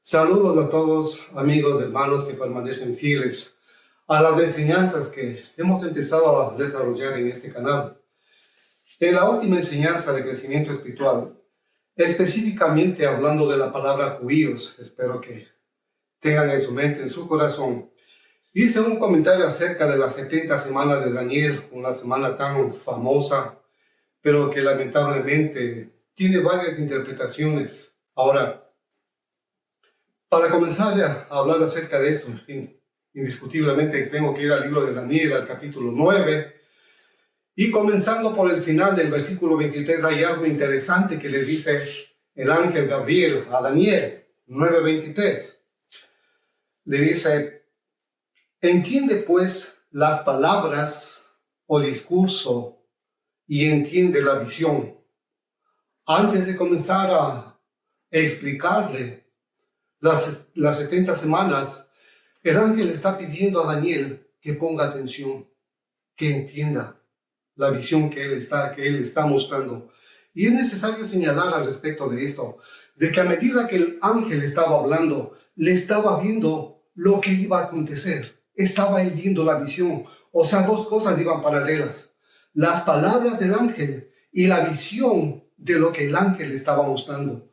Saludos a todos, amigos, hermanos que permanecen fieles a las enseñanzas que hemos empezado a desarrollar en este canal. En la última enseñanza de crecimiento espiritual, específicamente hablando de la palabra judíos, espero que tengan en su mente, en su corazón, hice un comentario acerca de las 70 semanas de Daniel, una semana tan famosa, pero que lamentablemente tiene varias interpretaciones. Ahora, para comenzar a hablar acerca de esto, indiscutiblemente tengo que ir al libro de Daniel, al capítulo 9, y comenzando por el final del versículo 23, hay algo interesante que le dice el ángel Gabriel a Daniel, 9:23. Le dice: entiende pues las palabras o discurso y entiende la visión. Antes de comenzar a explicarle las 70 semanas, el ángel está pidiendo a Daniel que ponga atención, que entienda la visión que él está mostrando. Y es necesario señalar al respecto de esto, de que a medida que el ángel estaba hablando, le estaba viendo lo que iba a acontecer. Estaba él viendo la visión. O sea, dos cosas iban paralelas: las palabras del ángel y la visión de lo que el ángel estaba mostrando.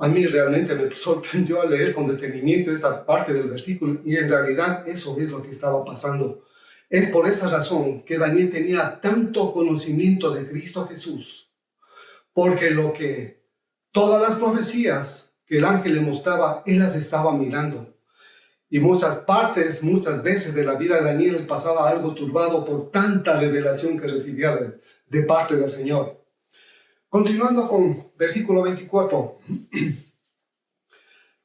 A mí realmente me sorprendió al leer con detenimiento esta parte del versículo, y en realidad eso es lo que estaba pasando. Es por esa razón que Daniel tenía tanto conocimiento de Cristo Jesús, porque todas las profecías que el ángel le mostraba, él las estaba mirando. Y muchas veces de la vida de Daniel pasaba algo turbado por tanta revelación que recibía de parte del Señor. Continuando con versículo 24,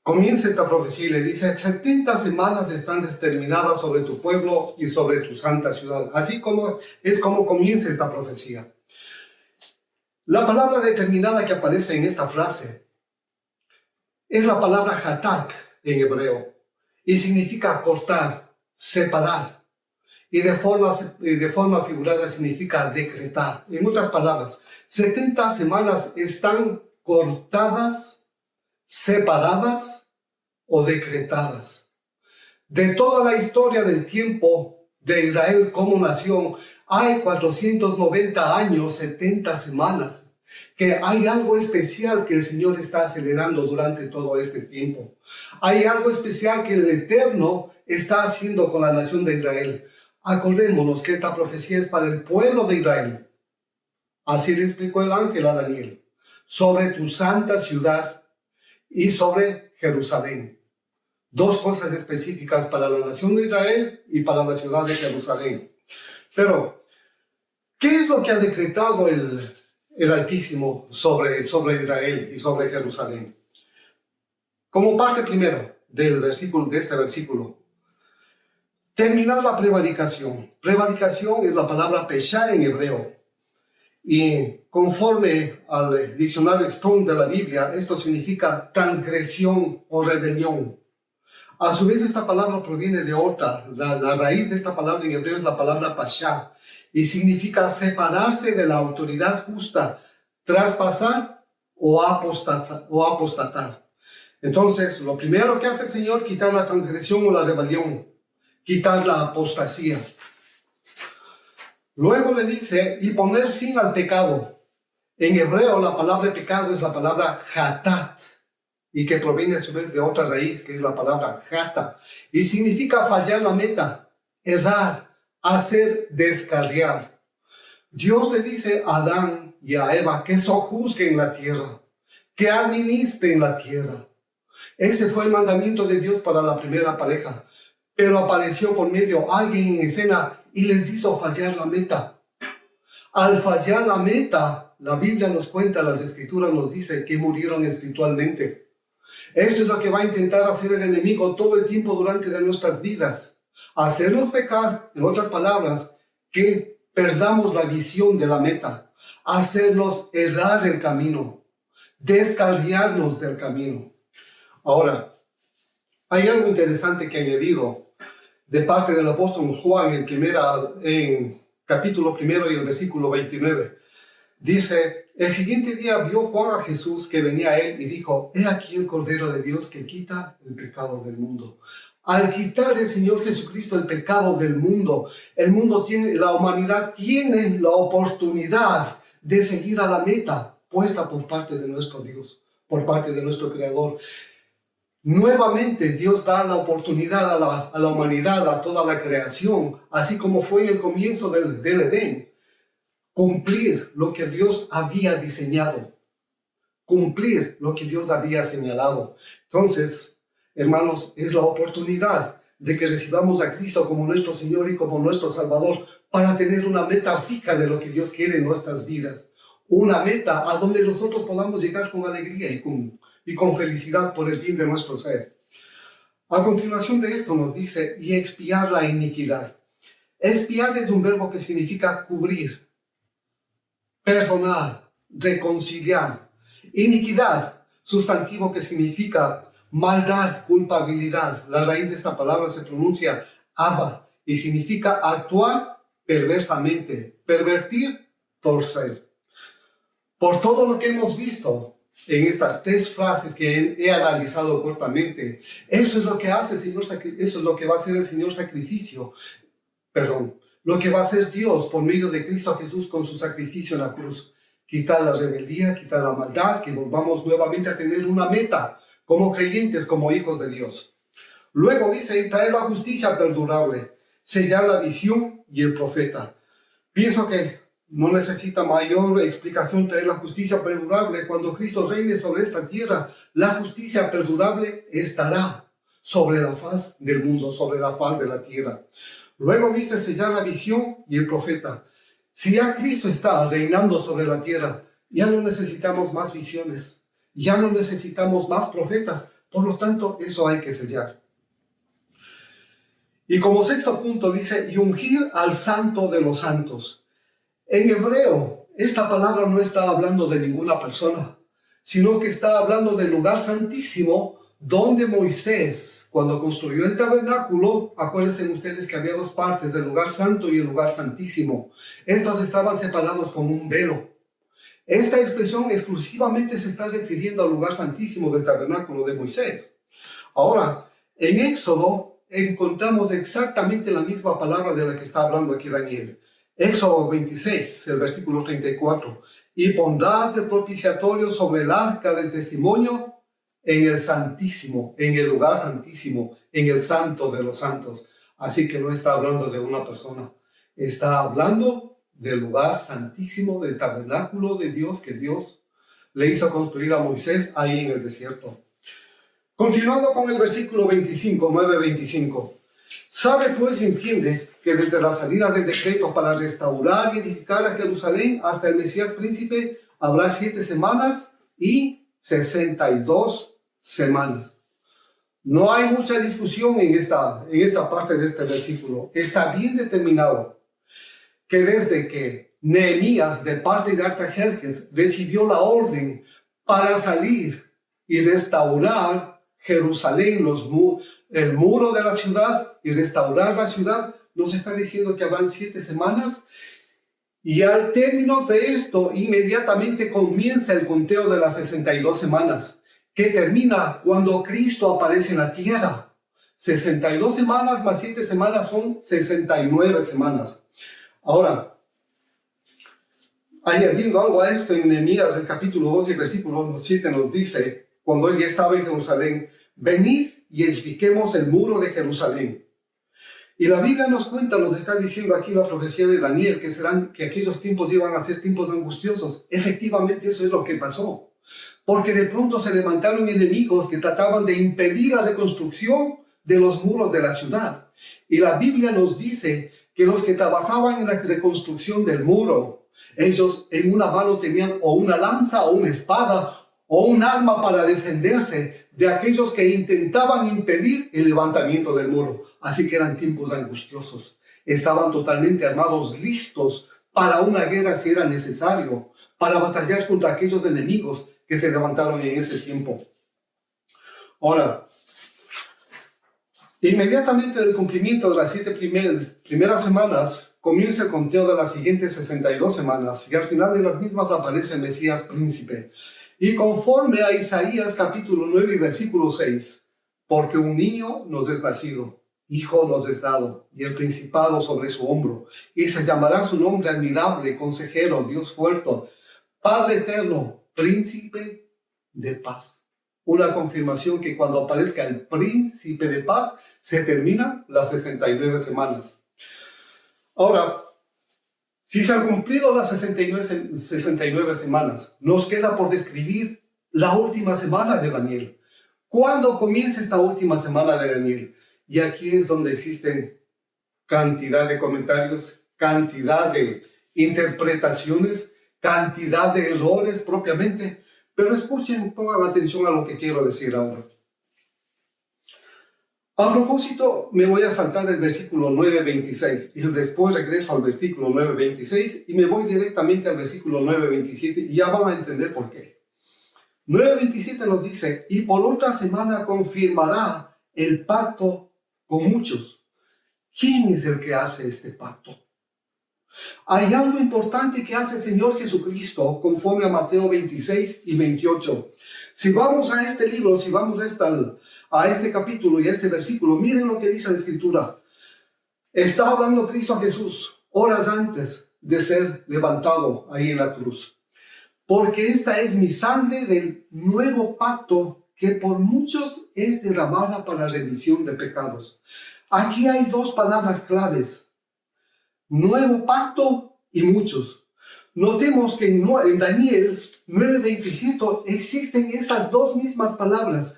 comienza esta profecía y le dice: 70 semanas están determinadas sobre tu pueblo y sobre tu santa ciudad. Así como comienza esta profecía. La palabra determinada que aparece en esta frase es la palabra hatak en hebreo, y significa cortar, separar, y de forma figurada significa decretar. En otras palabras, 70 semanas están cortadas, separadas o decretadas. De toda la historia del tiempo de Israel como nación, hay 490 años, 70 semanas, que hay algo especial que el Señor está acelerando durante todo este tiempo. Hay algo especial que el Eterno está haciendo con la nación de Israel. Acordémonos que esta profecía es para el pueblo de Israel. Así le explicó el ángel a Daniel, sobre tu santa ciudad y sobre Jerusalén. Dos cosas específicas para la nación de Israel y para la ciudad de Jerusalén. Pero, ¿qué es lo que ha decretado el Altísimo sobre Israel y sobre Jerusalén? Como parte primero de este versículo, terminar la prevaricación. Prevaricación es la palabra pesha en hebreo. Y conforme al diccionario Strong de la Biblia, esto significa transgresión o rebelión. A su vez, esta palabra proviene de otra. La raíz de esta palabra en hebreo es la palabra pasha, y significa separarse de la autoridad justa, traspasar o apostatar. Entonces, lo primero que hace el Señor, quitar la transgresión o la rebelión, quitar la apostasía. Luego le dice: y poner fin al pecado. En hebreo la palabra pecado es la palabra hatat, y que proviene a su vez de otra raíz que es la palabra hata, y significa fallar la meta, errar, hacer descarriar. Dios le dice a Adán y a Eva que sojuzguen la tierra, que administren la tierra. Ese fue el mandamiento de Dios para la primera pareja, pero apareció por medio alguien en escena y les hizo fallar la meta. Al fallar la meta, la Biblia nos cuenta, las Escrituras nos dicen que murieron espiritualmente. Eso es lo que va a intentar hacer el enemigo todo el tiempo durante nuestras vidas. Hacernos pecar, en otras palabras, que perdamos la visión de la meta. Hacernos errar el camino. Descarriarnos del camino. Ahora, hay algo interesante que ha añadido de parte del apóstol Juan en capítulo 1 y el versículo 29. Dice: El siguiente día vio Juan a Jesús que venía a él y dijo: he aquí el Cordero de Dios que quita el pecado del mundo. Al quitar el Señor Jesucristo el pecado del mundo, la humanidad tiene la oportunidad de seguir a la meta puesta por parte de nuestro Dios, por parte de nuestro Creador. Nuevamente Dios da la oportunidad a la humanidad, a toda la creación, así como fue en el comienzo del Edén, cumplir lo que Dios había diseñado, cumplir lo que Dios había señalado. Entonces, hermanos, es la oportunidad de que recibamos a Cristo como nuestro Señor y como nuestro Salvador para tener una meta fija de lo que Dios quiere en nuestras vidas. Una meta a donde nosotros podamos llegar con alegría y con felicidad por el bien de nuestro ser. A continuación de esto nos dice: y expiar la iniquidad. Expiar es un verbo que significa cubrir, perdonar, reconciliar. Iniquidad, sustantivo que significa maldad, culpabilidad. La raíz de esta palabra se pronuncia ava y significa actuar perversamente, pervertir, torcer. Por todo lo que hemos visto en estas tres frases que he analizado cortamente, eso es lo que hace el Señor, eso es lo que va a hacer el Señor lo que va a hacer Dios por medio de Cristo Jesús con su sacrificio en la cruz. Quitar la rebeldía, quitar la maldad, que volvamos nuevamente a tener una meta como creyentes, como hijos de Dios. Luego dice: traer la justicia perdurable, sellar la visión y el profeta. Pienso que no necesita mayor explicación traer la justicia perdurable. Cuando Cristo reine sobre esta tierra, la justicia perdurable estará sobre la faz del mundo, sobre la faz de la tierra. Luego dice: sellar la visión y el profeta. Si ya Cristo está reinando sobre la tierra, ya no necesitamos más visiones, ya no necesitamos más profetas. Por lo tanto, eso hay que sellar. Y como sexto punto dice: y ungir al santo de los santos. En hebreo, esta palabra no está hablando de ninguna persona, sino que está hablando del lugar santísimo donde Moisés, cuando construyó el tabernáculo, acuérdense ustedes que había dos partes, del lugar santo y el lugar santísimo. Estos estaban separados con un velo. Esta expresión exclusivamente se está refiriendo al lugar santísimo del tabernáculo de Moisés. Ahora, en Éxodo encontramos exactamente la misma palabra de la que está hablando aquí Daniel. Éxodo 26, el versículo 34. Y pondrás el propiciatorio sobre el arca del testimonio en el santísimo, en el lugar santísimo, en el santo de los santos. Así que no está hablando de una persona, está hablando del lugar santísimo, del tabernáculo de Dios que Dios le hizo construir a Moisés ahí en el desierto. Continuando con el versículo 25, 9:25. Sabe pues y entiende que desde la salida del decreto para restaurar y edificar a Jerusalén hasta el Mesías príncipe habrá 7 semanas y 62 semanas. No hay mucha discusión en esta parte de este versículo. Está bien determinado que desde que Nehemías, de parte de Artajerjes, recibió la orden para salir y restaurar Jerusalén, el muro de la ciudad y restaurar la ciudad, nos está diciendo que habrán 7 semanas. Y al término de esto, inmediatamente comienza el conteo de las 62 semanas, que termina cuando Cristo aparece en la tierra. 62 semanas más 7 semanas son 69 semanas. Ahora, añadiendo algo a esto, en Nehemías, el capítulo 12, versículo 7 nos dice, cuando él ya estaba en Jerusalén: venid y edifiquemos el muro de Jerusalén. Y la Biblia nos está diciendo aquí la profecía de Daniel, que aquellos tiempos iban a ser tiempos angustiosos. Efectivamente, eso es lo que pasó. Porque de pronto se levantaron enemigos que trataban de impedir la reconstrucción de los muros de la ciudad. Y la Biblia nos dice que los que trabajaban en la reconstrucción del muro, ellos en una mano tenían o una lanza o una espada o un arma para defenderse de aquellos que intentaban impedir el levantamiento del muro. Así que eran tiempos angustiosos. Estaban totalmente armados, listos para una guerra si era necesario, para batallar contra aquellos enemigos que se levantaron en ese tiempo. Ahora, inmediatamente del cumplimiento de las 7 primeras semanas, comienza el conteo de las siguientes 62 semanas y al final de las mismas aparece el Mesías príncipe. Y conforme a Isaías capítulo 9 y versículo 6, porque un niño nos es nacido, hijo nos es dado, y el principado sobre su hombro, y se llamará su nombre admirable, consejero, Dios fuerte, Padre eterno, príncipe de paz. Una confirmación que cuando aparezca el príncipe de paz, se terminan las 69 semanas. Ahora, si se han cumplido las 69 semanas, nos queda por describir la última semana de Daniel. ¿Cuándo comienza esta última semana de Daniel? Y aquí es donde existen cantidad de comentarios, cantidad de interpretaciones, cantidad de errores propiamente. Pero escuchen, pongan atención a lo que quiero decir ahora. A propósito, me voy a saltar el versículo 9:26 y después regreso al versículo 9:26 y me voy directamente al versículo 9:27 y ya van a entender por qué. 9:27 nos dice, y por otra semana confirmará el pacto con muchos. ¿Quién es el que hace este pacto? Hay algo importante que hace el Señor Jesucristo conforme a Mateo 26 y 28. Si vamos a este libro, si vamos a este capítulo y a este versículo, miren lo que dice la Escritura. Está hablando Cristo a Jesús horas antes de ser levantado ahí en la cruz. Porque esta es mi sangre del nuevo pacto que por muchos es derramada para remisión de pecados. Aquí hay dos palabras claves. Nuevo pacto y muchos. Notemos que en Daniel 9:27 existen esas dos mismas palabras.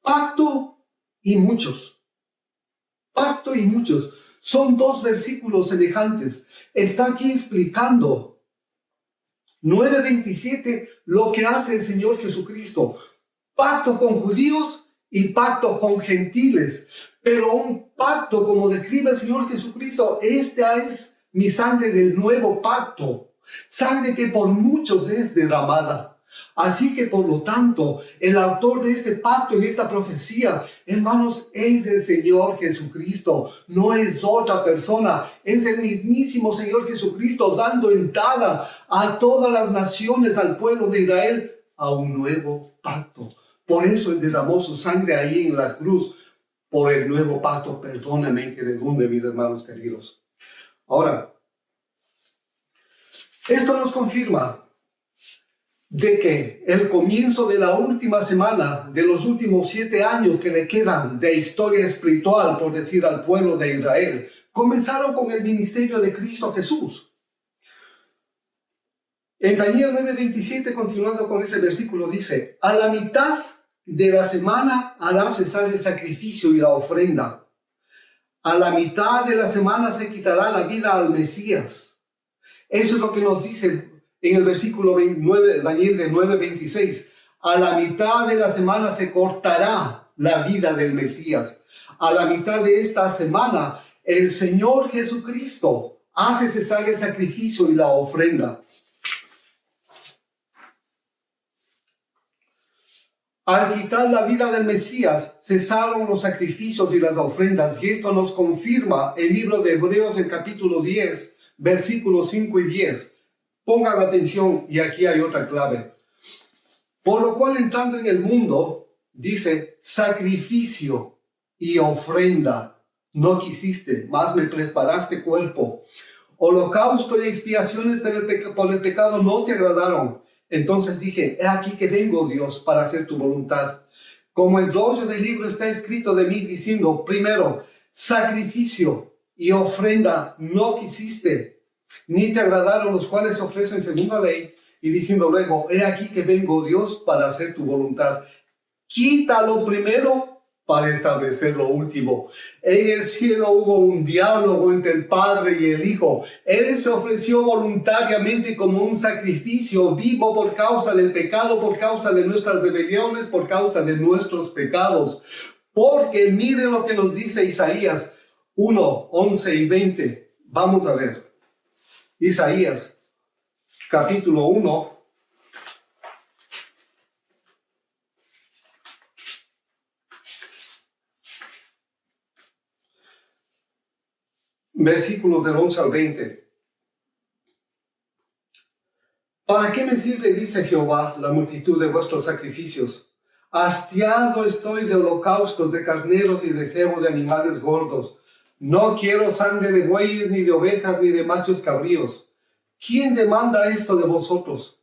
Pacto y muchos. Pacto y muchos. Son dos versículos semejantes. Está aquí explicando 9:27 lo que hace el Señor Jesucristo. Pacto con judíos y pacto con gentiles. Pero un pacto, como describe el Señor Jesucristo, esta es mi sangre del nuevo pacto. Sangre que por muchos es derramada. Así que por lo tanto, el autor de este pacto en esta profecía, hermanos, es el Señor Jesucristo. No es otra persona, es el mismísimo Señor Jesucristo dando entrada a todas las naciones, al pueblo de Israel, a un nuevo pacto. Por eso Él derramó su sangre ahí en la cruz, por el nuevo pacto. Perdónenme que redunde, mis hermanos queridos. Ahora, esto nos confirma de que el comienzo de la última semana, de los últimos 7 años que le quedan de historia espiritual, por decir, al pueblo de Israel, comenzaron con el ministerio de Cristo Jesús. En Daniel 9:27, continuando con este versículo, dice, a la mitad de la semana hará cesar el sacrificio y la ofrenda. A la mitad de la semana se quitará la vida al Mesías. Eso es lo que nos dice en el versículo 29, Daniel de 9:26. A la mitad de la semana se cortará la vida del Mesías. A la mitad de esta semana, el Señor Jesucristo hace cesar el sacrificio y la ofrenda. Al quitar la vida del Mesías, cesaron los sacrificios y las ofrendas. Y esto nos confirma el libro de Hebreos, el capítulo 10, versículos 5 y 10. Pongan atención, y aquí hay otra clave. Por lo cual, entrando en el mundo, dice, sacrificio y ofrenda no quisiste, mas me preparaste cuerpo. Holocausto y expiaciones por el pecado no te agradaron. Entonces dije, he aquí que vengo, Dios, para hacer tu voluntad. Como el rollo del libro está escrito de mí, diciendo, primero, sacrificio y ofrenda no quisiste, ni te agradaron, los cuales se ofrecen según la ley, y diciendo luego, he aquí que vengo, Dios, para hacer tu voluntad. Quita lo primero para establecer lo último. En el cielo hubo un diálogo entre el Padre y el Hijo. Él se ofreció voluntariamente como un sacrificio vivo por causa del pecado, por causa de nuestras rebeliones, por causa de nuestros pecados. Porque miren lo que nos dice Isaías 1, 11 y 20. Vamos a ver. Isaías, capítulo 1. versículos del 11 al 20. ¿Para qué me sirve, dice Jehová, la multitud de vuestros sacrificios? Hastiado estoy de holocaustos, de carneros y de cebo de animales gordos. No quiero sangre de bueyes, ni de ovejas, ni de machos cabríos. ¿Quién demanda esto de vosotros?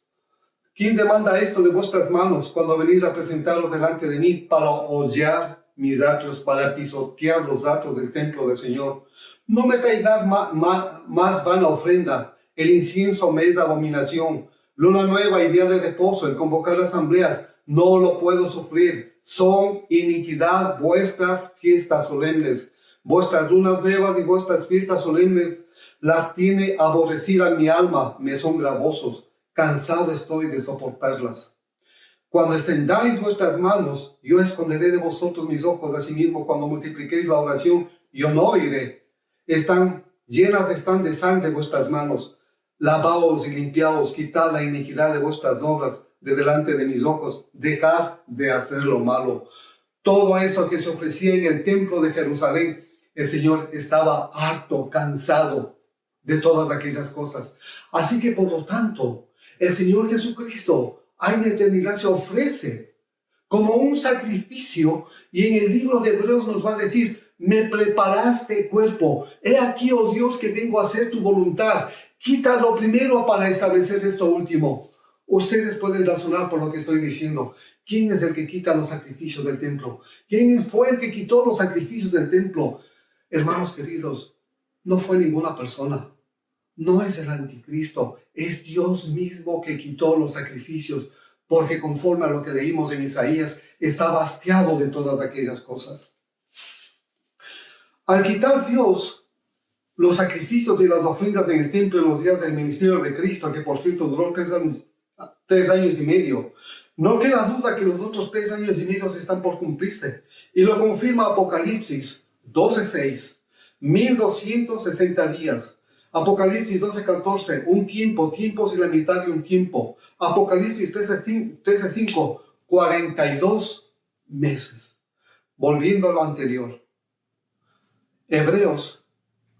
¿Quién demanda esto de vuestras manos cuando venís a presentaros delante de mí para hollar mis atrios, para pisotear los atrios del templo del Señor? No me traigas más vana ofrenda. El incienso me es abominación. Luna nueva y día de reposo, el convocar asambleas, no lo puedo sufrir. Son iniquidad vuestras fiestas solemnes. Vuestras lunas nuevas y vuestras fiestas solemnes las tiene aborrecida mi alma, me son gravosos. Cansado estoy de soportarlas. Cuando extendáis vuestras manos, yo esconderé de vosotros mis ojos. Asimismo, cuando multipliquéis la oración, yo no oiré. Llenas están de sangre vuestras manos. Lavaos y limpiaos, quitad la iniquidad de vuestras obras de delante de mis ojos. Dejad de hacer lo malo. Todo eso que se ofrecía en el templo de Jerusalén, el Señor estaba harto, cansado de todas aquellas cosas. Así que, por lo tanto, el Señor Jesucristo en la eternidad se ofrece como un sacrificio, y en el libro de Hebreos nos va a decir: me preparaste cuerpo, he aquí, oh Dios, que vengo a hacer tu voluntad. Quita lo primero para establecer esto último. Ustedes pueden razonar por lo que estoy diciendo. ¿Quién es el que quita los sacrificios del templo? ¿Quién fue el que quitó los sacrificios del templo? Hermanos queridos, no fue ninguna persona. No es el anticristo, es Dios mismo que quitó los sacrificios, porque conforme a lo que leímos en Isaías, está hastiado de todas aquellas cosas. Al quitar Dios los sacrificios y las ofrendas en el templo en los días del ministerio de Cristo, que por cierto duró 3 años y medio, no queda duda que los otros 3 años y medio están por cumplirse. Y lo confirma Apocalipsis 12:6, 1260 días. Apocalipsis 12:14, un tiempo, tiempos y la mitad de un tiempo. Apocalipsis 13:5, 42 meses. Volviendo a lo anterior. Hebreos,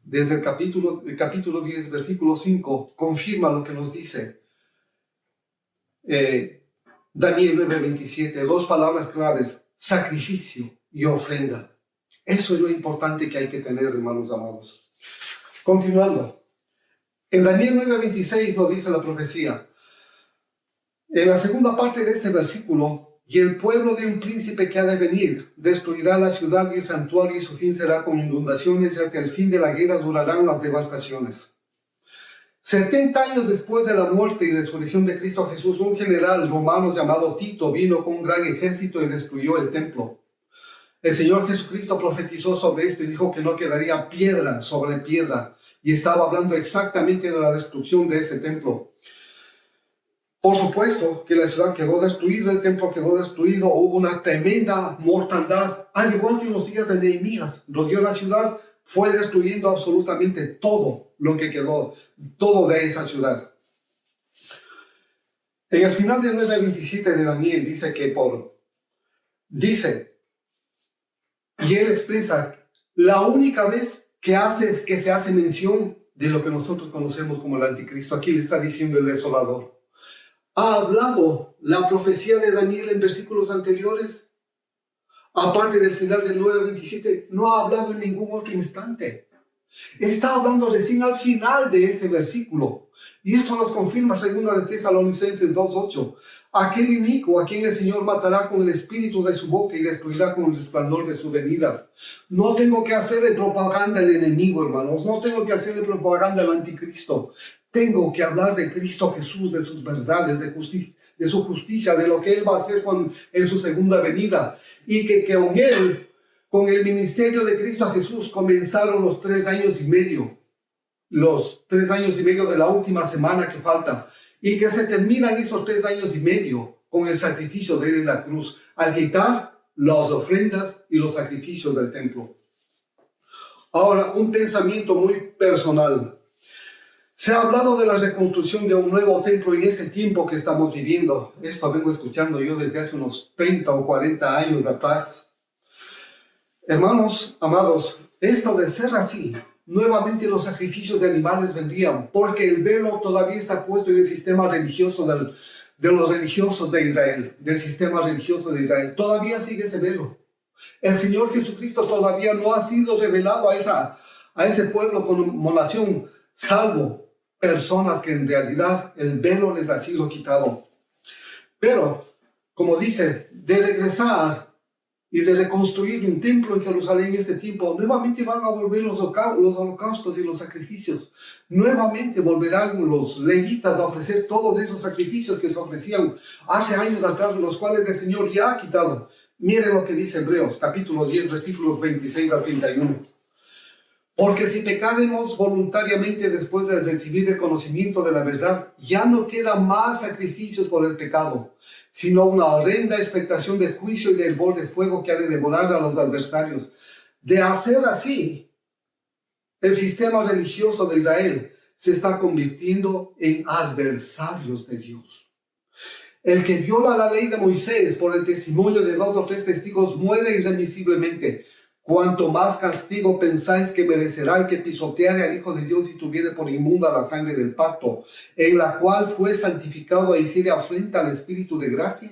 desde el capítulo 10, versículo 5, confirma lo que nos dice Daniel 9:27, 2 palabras claves: sacrificio y ofrenda. Eso es lo importante que hay que tener, hermanos amados. Continuando, en Daniel 9:26 nos dice la profecía, en la segunda parte de este versículo: y el pueblo de un príncipe que ha de venir destruirá la ciudad y el santuario, y su fin será con inundaciones, y hasta el fin de la guerra durarán las devastaciones. 70 años después de la muerte y resurrección de Cristo Jesús, un general romano llamado Tito vino con un gran ejército y destruyó el templo. El Señor Jesucristo profetizó sobre esto y dijo que no quedaría piedra sobre piedra, y estaba hablando exactamente de la destrucción de ese templo. Por supuesto que la ciudad quedó destruida, el templo quedó destruido, hubo una tremenda mortandad, al igual que en los días de Nehemías. Rodeó la ciudad, fue destruyendo absolutamente todo lo que quedó, todo de esa ciudad. En el final del 9:27 de Daniel dice y él expresa la única vez que se hace mención de lo que nosotros conocemos como el anticristo. Aquí le está diciendo el desolador. ¿Ha hablado la profecía de Daniel en versículos anteriores? Aparte del final del 9:27, no ha hablado en ningún otro instante. Está hablando recién al final de este versículo. Y esto nos confirma 2 de Tesalonicenses 2:8. Aquel inicuo a quien el Señor matará con el espíritu de su boca y destruirá con el resplandor de su venida. No tengo que hacerle propaganda al enemigo, hermanos. No tengo que hacerle propaganda al anticristo. Tengo que hablar de Cristo Jesús, de sus verdades, de su justicia, de lo que Él va a hacer en su segunda venida. Y que con el ministerio de Cristo Jesús, comenzaron los 3 años y medio. Los 3 años y medio de la última semana que falta. Y que se terminan esos 3 años y medio con el sacrificio de Él en la cruz, al quitar las ofrendas y los sacrificios del templo. Ahora, un pensamiento muy personal. Se ha hablado de la reconstrucción de un nuevo templo en este tiempo que estamos viviendo. Esto vengo escuchando yo desde hace unos 30 o 40 años atrás. Hermanos amados, esto de ser así nuevamente los sacrificios de animales vendrían, porque el velo todavía está puesto en el sistema religioso de los religiosos de Israel, del sistema religioso de Israel. Todavía sigue ese velo. El Señor Jesucristo todavía no ha sido revelado a ese pueblo como nación, salvo personas que en realidad el velo les ha sido quitado. Pero, como dije, de regresar y de reconstruir un templo en Jerusalén en este tiempo, nuevamente van a volver los holocaustos y los sacrificios. Nuevamente volverán los levitas a ofrecer todos esos sacrificios que se ofrecían hace años atrás, los cuales el Señor ya ha quitado. Miren lo que dice Hebreos, capítulo 10, versículos 26 al 31. Porque si pecaremos voluntariamente después de recibir el conocimiento de la verdad, ya no queda más sacrificios por el pecado, sino una horrenda expectación de juicio y de hervor de fuego que ha de devorar a los adversarios. De hacer así, el sistema religioso de Israel se está convirtiendo en adversarios de Dios. El que viola la ley de Moisés por el testimonio de 2 o 3 testigos muere irremisiblemente. Cuanto más castigo pensáis que merecerá el que pisoteare al Hijo de Dios y tuviere por inmunda la sangre del pacto, en la cual fue santificado e hiciere afrenta al Espíritu de gracia.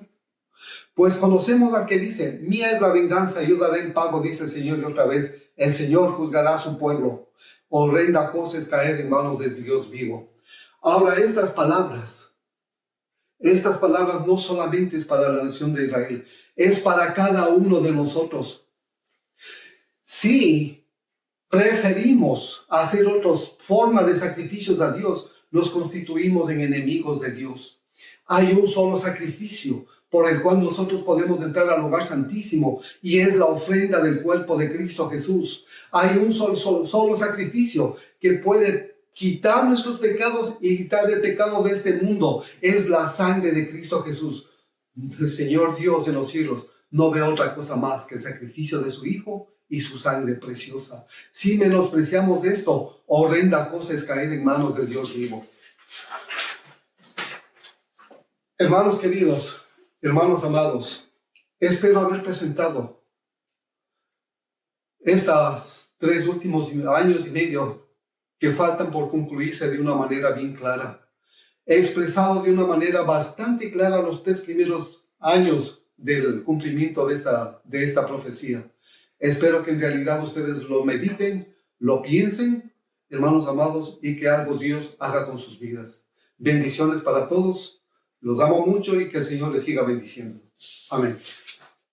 Pues conocemos al que dice, mía es la venganza, yo daré el pago, dice el Señor, y otra vez, el Señor juzgará a su pueblo. Horrenda cosa es caer en manos de Dios vivo. Ahora, estas palabras no solamente es para la nación de Israel, es para cada uno de nosotros. Si preferimos hacer otras formas de sacrificios a Dios, nos constituimos en enemigos de Dios. Hay un solo sacrificio por el cual nosotros podemos entrar al lugar santísimo, y es la ofrenda del cuerpo de Cristo Jesús. Hay un solo sacrificio que puede quitar nuestros pecados y quitar el pecado de este mundo. Es la sangre de Cristo Jesús. El Señor Dios en los cielos no ve otra cosa más que el sacrificio de su Hijo y su sangre preciosa. Si menospreciamos esto, horrenda cosa es caer en manos del Dios vivo. Hermanos queridos, hermanos amados, espero haber presentado estos 3 últimos años y medio que faltan por concluirse de una manera bien clara. He expresado de una manera bastante clara los 3 primeros años del cumplimiento de esta profecía. Espero que en realidad ustedes lo mediten, lo piensen, hermanos amados, y que algo Dios haga con sus vidas. Bendiciones para todos. Los amo mucho y que el Señor les siga bendiciendo. Amén.